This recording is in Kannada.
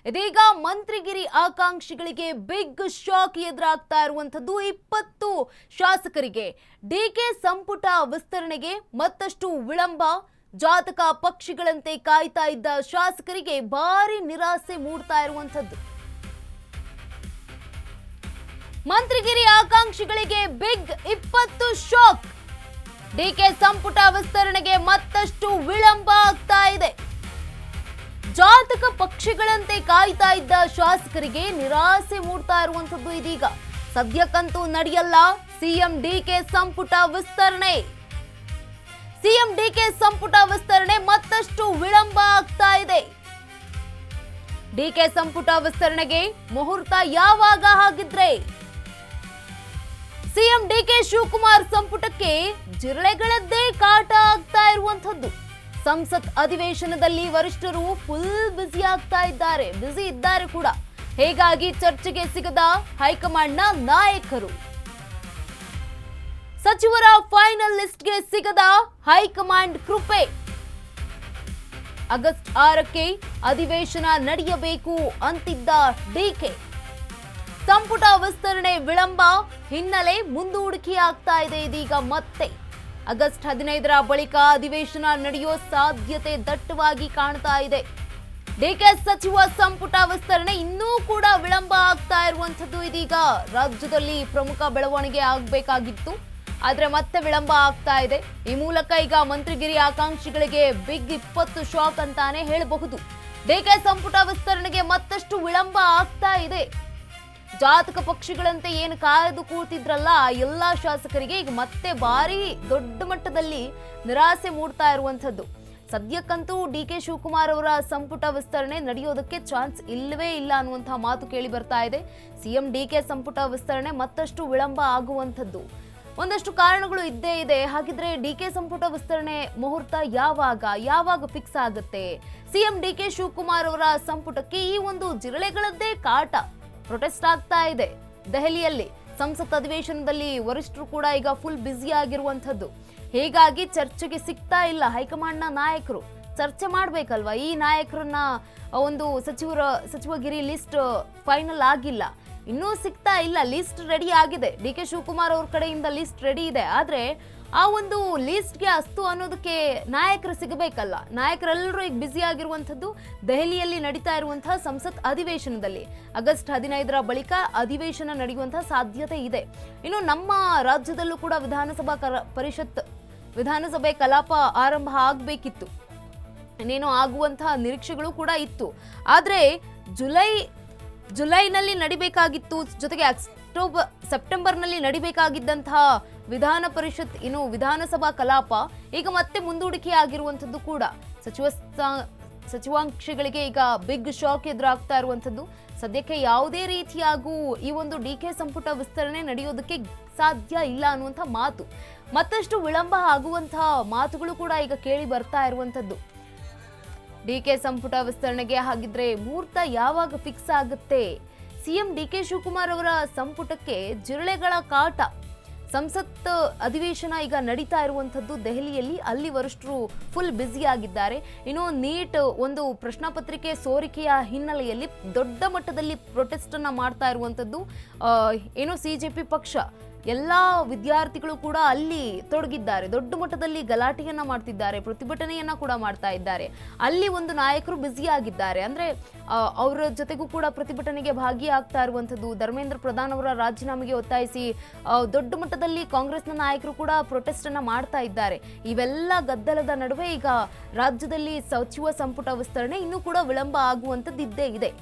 ಇದೀಗ ಮಂತ್ರಿಗಿರಿ ಆಕಾಂಕ್ಷಿಗಳಿಗೆ ಬಿಗ್ ಶಾಕ್ ಎದುರಾಗ್ತಾ ಇರುವಂತದ್ದು 20 ಶಾಸಕರಿಗೆ ಡಿಕೆ ಸಂಪುಟ ವಿಸ್ತರಣೆಗೆ ಮತ್ತಷ್ಟು ವಿಳಂಬ. ಜಾತಕ ಪಕ್ಷಿಗಳಂತೆ ಕಾಯ್ತಾ ಇದ್ದ ಶಾಸಕರಿಗೆ ಭಾರಿ ನಿರಾಸೆ ಮೂಡ್ತಾ ಇರುವಂತದ್ದು. ಮಂತ್ರಿಗಿರಿ ಆಕಾಂಕ್ಷಿಗಳಿಗೆ ಬಿಗ್ 20 ಶಾಕ್. ಡಿಕೆ ಸಂಪುಟ ವಿಸ್ತರಣೆಗೆ ಮತ್ತಷ್ಟು ವಿಳಂಬ ಆಗ್ತಾ ಇದೆ. ಜಾತಕ ಪಕ್ಷಿಗಳಂತೆ ಕಾಯ್ತಾ ಇದ್ದ ಶಾಸಕರಿಗೆ ನಿರಾಸೆ ಮೂಡ್ತಾ ಇರುವಂತದ್ದು ಇದೀಗ. ಸದ್ಯಕ್ಕಂತೂ ನಡೆಯಲ್ಲ ಸಿಎಂ ಡಿಕೆ ಸಂಪುಟ ವಿಸ್ತರಣೆ. ಸಿಎಂ ಡಿಕೆ ಸಂಪುಟ ವಿಸ್ತರಣೆ ಮತ್ತಷ್ಟು ವಿಳಂಬ ಆಗ್ತಾ ಇದೆ. ಡಿಕೆ ಸಂಪುಟ ವಿಸ್ತರಣೆಗೆ ಮುಹೂರ್ತ ಯಾವಾಗ ಹಾಗಿದ್ರೆ? ಸಿಎಂ ಡಿಕೆ ಶಿವಕುಮಾರ್ ಸಂಪುಟಕ್ಕೆ ಜಿರಳೆಗಳದ್ದೇ ಕಾಟ ಆಗ್ತಾ ಇರುವಂತದ್ದು. ಸಂಸತ್ ಅಧಿವೇಶನದಲ್ಲಿ ವರಿಷ್ಠರು ಫುಲ್ ಬ್ಯುಸಿ ಆಗ್ತಾ ಇದ್ದಾರೆ, ಬ್ಯುಸಿ ಇದ್ದಾರೆ ಕೂಡ. ಹೀಗಾಗಿ ಚರ್ಚೆಗೆ ಸಿಗದ ಹೈಕಮಾಂಡ್ನ ನಾಯಕರು, ಸಚಿವರ ಫೈನಲ್ ಲಿಸ್ಟ್ಗೆ ಸಿಗದ ಹೈಕಮಾಂಡ್ ಕೃಪೆ. ಆಗಸ್ಟ್ 6ಕ್ಕೆ ಅಧಿವೇಶನ ನಡೆಯಬೇಕು ಅಂತಿದ್ದ ಡಿಕೆ ಸಂಪುಟ ವಿಸ್ತರಣೆ ವಿಳಂಬ ಹಿನ್ನೆಲೆ ಮುಂದೂಡಿಕೆ ಆಗ್ತಾ ಇದೆ. ಇದೀಗ ಮತ್ತೆ ಆಗಸ್ಟ್ 15ರ ಬಳಿಕ ಅಧಿವೇಶನ ನಡೆಯೋ ಸಾಧ್ಯತೆ ದಟ್ಟವಾಗಿ ಕಾಣ್ತಾ ಇದೆ. ಡಿಕೆ ಸಚಿವ ಸಂಪುಟ ವಿಸ್ತರಣೆ ಇನ್ನೂ ಕೂಡ ವಿಳಂಬ ಆಗ್ತಾ ಇರುವಂತದ್ದು ಇದೀಗ. ರಾಜ್ಯದಲ್ಲಿ ಪ್ರಮುಖ ಬೆಳವಣಿಗೆ ಆಗಬೇಕಾಗಿತ್ತು, ಆದ್ರೆ ಮತ್ತೆ ವಿಳಂಬ ಆಗ್ತಾ ಇದೆ. ಈ ಮೂಲಕ ಈಗ ಮಂತ್ರಿಗಿರಿ ಆಕಾಂಕ್ಷಿಗಳಿಗೆ ಬಿಗ್ 20 ಶಾಕ್ ಅಂತಾನೆ ಹೇಳಬಹುದು. ಡಿಕೆ ಸಂಪುಟ ವಿಸ್ತರಣೆಗೆ ಮತ್ತಷ್ಟು ವಿಳಂಬ ಆಗ್ತಾ ಇದೆ. ಜಾತಕ ಪಕ್ಷಿಗಳಂತೆ ಏನು ಕಾಯ್ದು ಕೂತಿದ್ರಲ್ಲ ಎಲ್ಲಾ ಶಾಸಕರಿಗೆ ಈಗ ಮತ್ತೆ ಭಾರಿ ದೊಡ್ಡ ಮಟ್ಟದಲ್ಲಿ ನಿರಾಸೆ ಮೂಡ್ತಾ ಇರುವಂತದ್ದು. ಸದ್ಯಕ್ಕಂತೂ ಡಿಕೆ ಶಿವಕುಮಾರ್ ಅವರ ಸಂಪುಟ ವಿಸ್ತರಣೆ ನಡೆಯೋದಕ್ಕೆ ಚಾನ್ಸ್ ಇಲ್ಲವೇ ಇಲ್ಲ ಅನ್ನುವಂತಹ ಮಾತು ಕೇಳಿ ಬರ್ತಾ ಇದೆ. ಸಿಎಂ ಡಿಕೆ ಸಂಪುಟ ವಿಸ್ತರಣೆ ಮತ್ತಷ್ಟು ವಿಳಂಬ ಆಗುವಂತದ್ದು ಒಂದಷ್ಟು ಕಾರಣಗಳು ಇದ್ದೇ ಇದೆ. ಹಾಗಿದ್ರೆ ಡಿಕೆ ಸಂಪುಟ ವಿಸ್ತರಣೆ ಮುಹೂರ್ತ ಯಾವಾಗ ಫಿಕ್ಸ್ ಆಗುತ್ತೆ? ಸಿಎಂ ಡಿಕೆ ಶಿವಕುಮಾರ್ ಅವರ ಸಂಪುಟಕ್ಕೆ ಈ ಒಂದು ಜಿರಳೆಗಳದ್ದೇ ಕಾಟ. ಪ್ರೊಟೆಸ್ಟ್ ಆಗ್ತಾ ಇದೆ ದೆಹಲಿಯಲ್ಲಿ. ಸಂಸತ್ ಅಧಿವೇಶನದಲ್ಲಿ ವರಿಷ್ಠರು ಕೂಡ ಈಗ ಫುಲ್ ಬ್ಯುಸಿ ಆಗಿರುವಂತದ್ದು. ಹೀಗಾಗಿ ಚರ್ಚೆಗೆ ಸಿಗ್ತಾ ಇಲ್ಲ ಹೈಕಮಾಂಡ್ನ ನಾಯಕರು. ಚರ್ಚೆ ಮಾಡ್ಬೇಕಲ್ವಾ, ಈ ನಾಯಕರನ್ನ ಒಂದು ಸಚಿವಗಿರಿ ಲಿಸ್ಟ್ ಫೈನಲ್ ಆಗಿಲ್ಲ, ಇನ್ನೂ ಸಿಗ್ತಾ ಇಲ್ಲ. ಲಿಸ್ಟ್ ರೆಡಿ ಆಗಿದೆ, ಡಿಕೆ ಶಿವಕುಮಾರ್ ಅವ್ರ ಕಡೆಯಿಂದ ಲಿಸ್ಟ್ ರೆಡಿ ಇದೆ. ಆದ್ರೆ ಆ ಒಂದು ಲಿಸ್ಟ್ಗೆ ಅಸ್ತು ಅನ್ನೋದಕ್ಕೆ ನಾಯಕರು ಸಿಗಬೇಕಲ್ಲ. ನಾಯಕರೆಲ್ಲರೂ ಈಗ ಬ್ಯುಸಿ ಆಗಿರುವಂತದ್ದು ದೆಹಲಿಯಲ್ಲಿ ನಡೀತಾ ಇರುವಂತಹ ಸಂಸತ್ ಅಧಿವೇಶನದಲ್ಲಿ. ಆಗಸ್ಟ್ 15ರ ಬಳಿಕ ಅಧಿವೇಶನ ನಡೆಯುವಂತಹ ಸಾಧ್ಯತೆ ಇದೆ. ಇನ್ನು ನಮ್ಮ ರಾಜ್ಯದಲ್ಲೂ ಕೂಡ ವಿಧಾನಸಭೆ ಕಲಾಪ ಆರಂಭ ಆಗಬೇಕಿತ್ತು, ಇನ್ನೇನೋ ಆಗುವಂತಹ ನಿರೀಕ್ಷೆಗಳು ಕೂಡ ಇತ್ತು. ಆದ್ರೆ ಜುಲೈನಲ್ಲಿ ನಡಿಬೇಕಾಗಿತ್ತು, ಜೊತೆಗೆ ಸೆಪ್ಟೆಂಬರ್ನಲ್ಲಿ ನಡಿಬೇಕಾಗಿದ್ದಂತಹ ವಿಧಾನಸಭಾ ಕಲಾಪ ಈಗ ಮತ್ತೆ ಮುಂದೂಡಿಕೆ ಆಗಿರುವಂತದ್ದು ಕೂಡ ಸಚಿವಾಂಶಗಳಿಗೆ ಈಗ ಬಿಗ್ ಶಾಕ್ ಎದುರಾಗ್ತಾ ಇರುವಂತದ್ದು. ಸದ್ಯಕ್ಕೆ ಯಾವುದೇ ರೀತಿಯಾಗೂ ಈ ಒಂದು ಡಿಕೆ ಸಂಪುಟ ವಿಸ್ತರಣೆ ನಡೆಯೋದಕ್ಕೆ ಸಾಧ್ಯ ಇಲ್ಲ ಅನ್ನುವಂಥ ಮಾತು, ಮತ್ತಷ್ಟು ವಿಳಂಬ ಆಗುವಂತಹ ಮಾತುಗಳು ಕೂಡ ಈಗ ಕೇಳಿ ಬರ್ತಾ ಇರುವಂತದ್ದು. ಡಿಕೆ ಸಂಪುಟ ವಿಸ್ತರಣೆಗೆ ಹಾಗಿದ್ರೆ ಮುಹೂರ್ತ ಯಾವಾಗ ಫಿಕ್ಸ್ ಆಗುತ್ತೆ? ಸಿಎಂ ಡಿಕೆ ಶಿವಕುಮಾರ್ ಅವರ ಸಂಪುಟಕ್ಕೆ ಜಿರಳೆಗಳ ಕಾಟ. ಸಂಸತ್ ಅಧಿವೇಶನ ಈಗ ನಡೀತಾ ಇರುವಂತದ್ದು ದೆಹಲಿಯಲ್ಲಿ. ಅಲ್ಲಿ ವರಿಷ್ಠರು ಫುಲ್ ಬ್ಯುಸಿ ಆಗಿದ್ದಾರೆ. ಇನ್ನು ನೀಟ್ ಒಂದು ಪ್ರಶ್ನಾಪತ್ರಿಕೆ ಸೋರಿಕೆಯ ಹಿನ್ನೆಲೆಯಲ್ಲಿ ದೊಡ್ಡ ಮಟ್ಟದಲ್ಲಿ ಪ್ರೊಟೆಸ್ಟ್ ಅನ್ನ ಮಾಡ್ತಾ ಇರುವಂತದ್ದು ಏನು ಸಿಜೆಪಿ ಪಕ್ಷ. ಎಲ್ಲಾ ವಿದ್ಯಾರ್ಥಿಗಳು ಕೂಡ ಅಲ್ಲಿ ತೊಡಗಿದ್ದಾರೆ, ದೊಡ್ಡ ಮಟ್ಟದಲ್ಲಿ ಗಲಾಟೆಯನ್ನ ಮಾಡ್ತಿದ್ದಾರೆ, ಪ್ರತಿಭಟನೆಯನ್ನ ಕೂಡ ಮಾಡ್ತಾ ಇದ್ದಾರೆ. ಅಲ್ಲಿ ಒಂದು ನಾಯಕರು ಬ್ಯುಸಿ ಆಗಿದ್ದಾರೆ, ಅಂದ್ರೆ ಅವರ ಜೊತೆಗೂ ಕೂಡ ಪ್ರತಿಭಟನೆಗೆ ಭಾಗಿಯಾಗ್ತಾ ಇರುವಂತದ್ದು. ಧರ್ಮೇಂದ್ರ ಪ್ರಧಾನ್ ಅವರ ರಾಜೀನಾಮೆಗೆ ಒತ್ತಾಯಿಸಿ ದೊಡ್ಡ ಮಟ್ಟದಲ್ಲಿ ಕಾಂಗ್ರೆಸ್ನ ನಾಯಕರು ಕೂಡ ಪ್ರೊಟೆಸ್ಟ್ ಅನ್ನ ಮಾಡ್ತಾ ಇದ್ದಾರೆ. ಇವೆಲ್ಲ ಗದ್ದಲದ ನಡುವೆ ಈಗ ರಾಜ್ಯದಲ್ಲಿ ಸಚಿವ ಸಂಪುಟ ವಿಸ್ತರಣೆ ಇನ್ನೂ ಕೂಡ ವಿಳಂಬ ಆಗುವಂತದ್ದು ಇದ್ದೇ ಇದೆ.